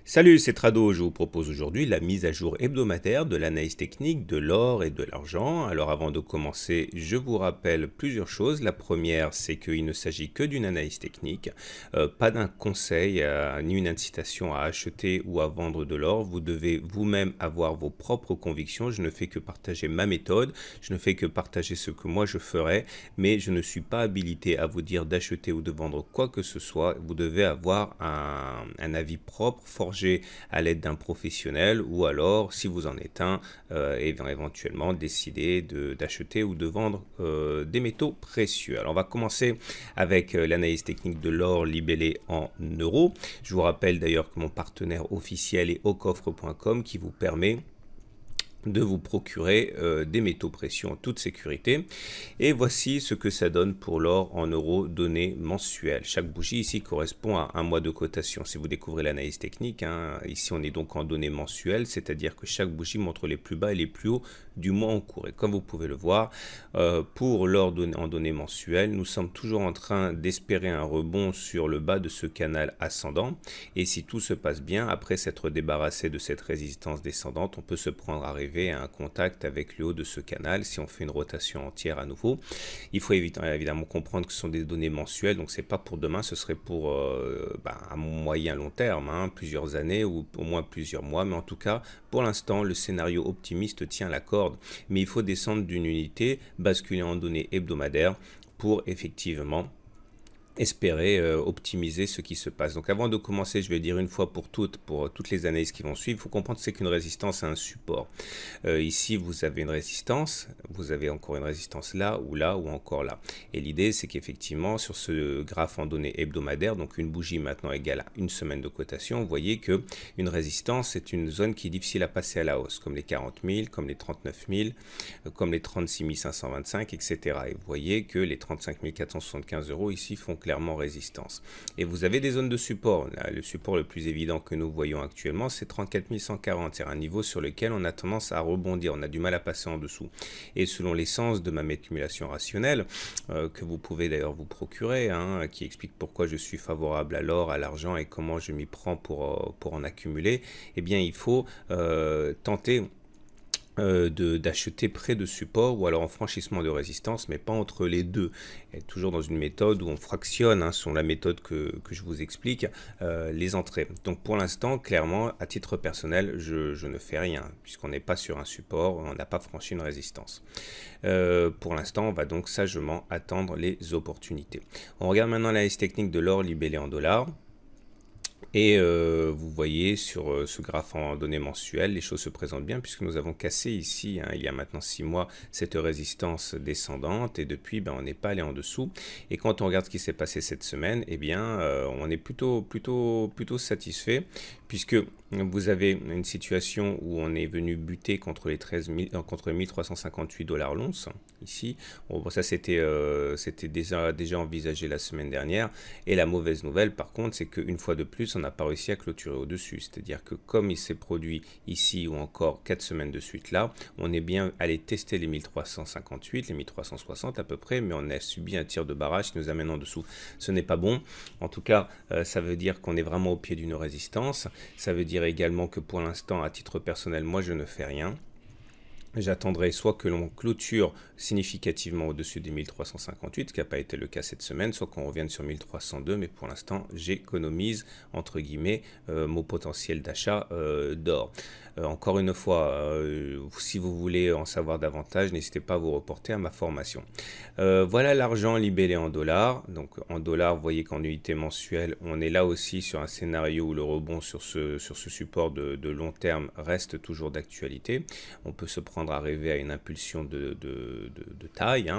Salut, c'est Trado. Je vous propose aujourd'hui la mise à jour hebdomadaire de l'analyse technique de l'or et de l'argent. Alors avant de commencer, je vous rappelle plusieurs choses. La première, c'est qu'il ne s'agit que d'une analyse technique, pas d'un conseil ni une incitation à acheter ou à vendre de l'or. Vous devez vous-même avoir vos propres convictions. Je ne fais que partager ma méthode, je ne fais que partager ce que moi je ferais, mais je ne suis pas habilité à vous dire d'acheter ou de vendre quoi que ce soit. Vous devez avoir un avis propre, forgé à l'aide d'un professionnel, ou alors, si vous en êtes un, éventuellement décider d'acheter ou de vendre des métaux précieux. Alors on va commencer avec l'analyse technique de l'or libellé en euros. Je vous rappelle d'ailleurs que mon partenaire officiel est aucoffre.com qui vous permet de vous procurer des métaux précieux en toute sécurité. Et voici ce que ça donne pour l'or en euros donné mensuel. Chaque bougie ici correspond à un mois de cotation. Si vous découvrez l'analyse technique, ici on est donc en données mensuelles, c'est-à-dire que chaque bougie montre les plus bas et les plus hauts du mois en cours. Et comme vous pouvez le voir, pour l'or en données mensuelles, nous sommes toujours en train d'espérer un rebond sur le bas de ce canal ascendant. Et si tout se passe bien, après s'être débarrassé de cette résistance descendante, on peut se prendre à rêver à un contact avec le haut de ce canal si on fait une rotation entière à nouveau. Il faut évidemment comprendre que ce sont des données mensuelles, donc c'est pas pour demain, ce serait pour un moyen long terme, plusieurs années ou au moins plusieurs mois, mais en tout cas pour l'instant le scénario optimiste tient la corde, mais il faut descendre d'une unité, basculer en données hebdomadaires pour effectivement espérer optimiser ce qui se passe. Donc avant de commencer, je vais dire une fois pour toutes les analyses qui vont suivre, il faut comprendre que c'est qu'une résistance à un support. Ici, vous avez une résistance, vous avez encore une résistance là ou encore là. Et l'idée, c'est qu'effectivement, sur ce graphe en données hebdomadaires, donc une bougie maintenant égale à une semaine de cotation, vous voyez que une résistance, c'est une zone qui est difficile à passer à la hausse, comme les 40 000, comme les 39 000, comme les 36 525, etc. Et vous voyez que les 35 475 euros ici font clairement résistance. Et vous avez des zones de support. Là, le support le plus évident que nous voyons actuellement, c'est 34 140. C'est un niveau sur lequel on a tendance à rebondir. On a du mal à passer en dessous. Et selon l'essence de ma accumulation rationnelle, que vous pouvez d'ailleurs vous procurer, qui explique pourquoi je suis favorable à l'or, à l'argent et comment je m'y prends pour en accumuler, eh bien il faut tenter d'acheter près de support ou alors en franchissement de résistance, mais pas entre les deux. Et toujours dans une méthode où on fractionne, selon la méthode que je vous explique, les entrées. Donc pour l'instant, clairement, à titre personnel, je ne fais rien, puisqu'on n'est pas sur un support, on n'a pas franchi une résistance. Pour l'instant, on va donc sagement attendre les opportunités. On regarde maintenant l'analyse technique de l'or libellé en dollars. Et vous voyez sur ce graphe en données mensuelles, les choses se présentent bien puisque nous avons cassé ici, il y a maintenant 6 mois, cette résistance descendante et depuis, on n'est pas allé en dessous. Et quand on regarde ce qui s'est passé cette semaine, eh bien, on est plutôt satisfait puisque vous avez une situation où on est venu buter contre les 1358 $ l'once. Ici, bon, ça c'était déjà envisagé la semaine dernière. Et la mauvaise nouvelle, par contre, c'est qu'une fois de plus, on n'a pas réussi à clôturer au-dessus. C'est-à-dire que comme il s'est produit ici ou encore 4 semaines de suite là, on est bien allé tester les 1358, les 1360 à peu près, mais on a subi un tir de barrage qui nous amène en dessous. Ce n'est pas bon. En tout cas, ça veut dire qu'on est vraiment au pied d'une résistance. Ça veut dire également que pour l'instant, à titre personnel, moi je ne fais rien. J'attendrai soit que l'on clôture significativement au-dessus des 1358, ce qui n'a pas été le cas cette semaine, soit qu'on revienne sur 1302, mais pour l'instant, j'économise, entre guillemets, mon potentiel d'achat d'or. Encore une fois, si vous voulez en savoir davantage, n'hésitez pas à vous reporter à ma formation. Voilà l'argent libellé en dollars. Donc en dollars, vous voyez qu'en unité mensuelle, on est là aussi sur un scénario où le rebond sur ce support de long terme reste toujours d'actualité. On peut se prendre à rêver à une impulsion de taille.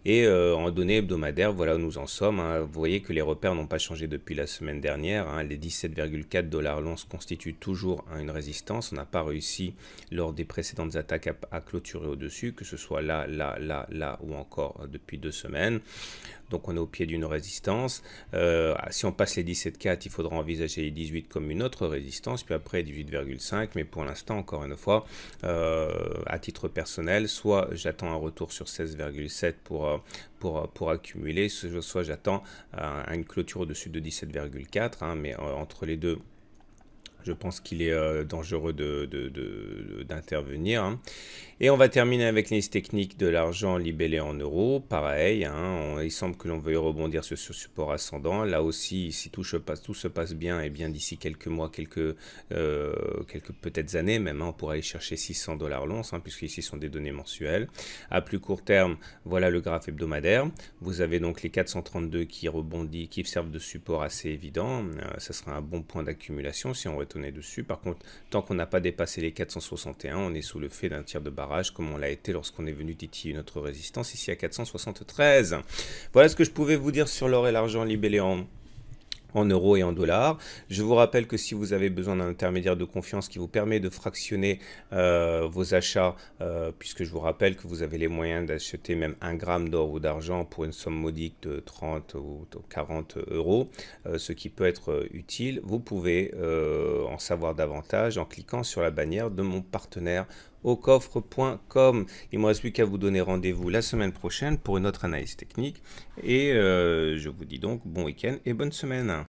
Et en données hebdomadaires, voilà où nous en sommes. Vous voyez que les repères n'ont pas changé depuis la semaine dernière. Les 17,4 $ l'once constituent toujours une résistance. On n'a pas réussi lors des précédentes attaques à clôturer au-dessus, que ce soit là ou encore depuis 2 semaines. Donc on est au pied d'une résistance. Si on passe les 17,4, il faudra envisager les 18 comme une autre résistance, puis après 18,5. Mais pour l'instant, encore une fois, à titre personnel, soit j'attends un retour sur 16,7 pour accumuler, soit j'attends une clôture au-dessus de 17,4, mais entre les deux, Je pense qu'il est dangereux d'intervenir, hein. Et on va terminer avec les techniques de l'argent libellé en euros. Pareil, hein, il semble que l'on veuille rebondir sur ce support ascendant. Là aussi, si tout se passe bien, et bien d'ici quelques mois, quelques peut-être années même, hein, on pourra aller chercher 600 dollars l'once, hein, puisque ici sont des données mensuelles. À plus court terme, voilà le graphe hebdomadaire. Vous avez donc les 432 qui rebondit, qui servent de support assez évident. Ça sera un bon point d'accumulation si on retournait dessus. Par contre, tant qu'on n'a pas dépassé les 461, on est sous le fait d'un tir de barrage, comme on l'a été lorsqu'on est venu titiller notre résistance ici à 473. Voilà ce que je pouvais vous dire sur l'or et l'argent libellé en euros et en dollars. Je vous rappelle que si vous avez besoin d'un intermédiaire de confiance qui vous permet de fractionner vos achats, puisque je vous rappelle que vous avez les moyens d'acheter même 1 gramme d'or ou d'argent pour une somme modique de 30 ou 40 euros, ce qui peut être utile, vous pouvez en savoir davantage en cliquant sur la bannière de mon partenaire aucoffre.com. Il ne me reste plus qu'à vous donner rendez-vous la semaine prochaine pour une autre analyse technique. Et je vous dis donc bon week-end et bonne semaine.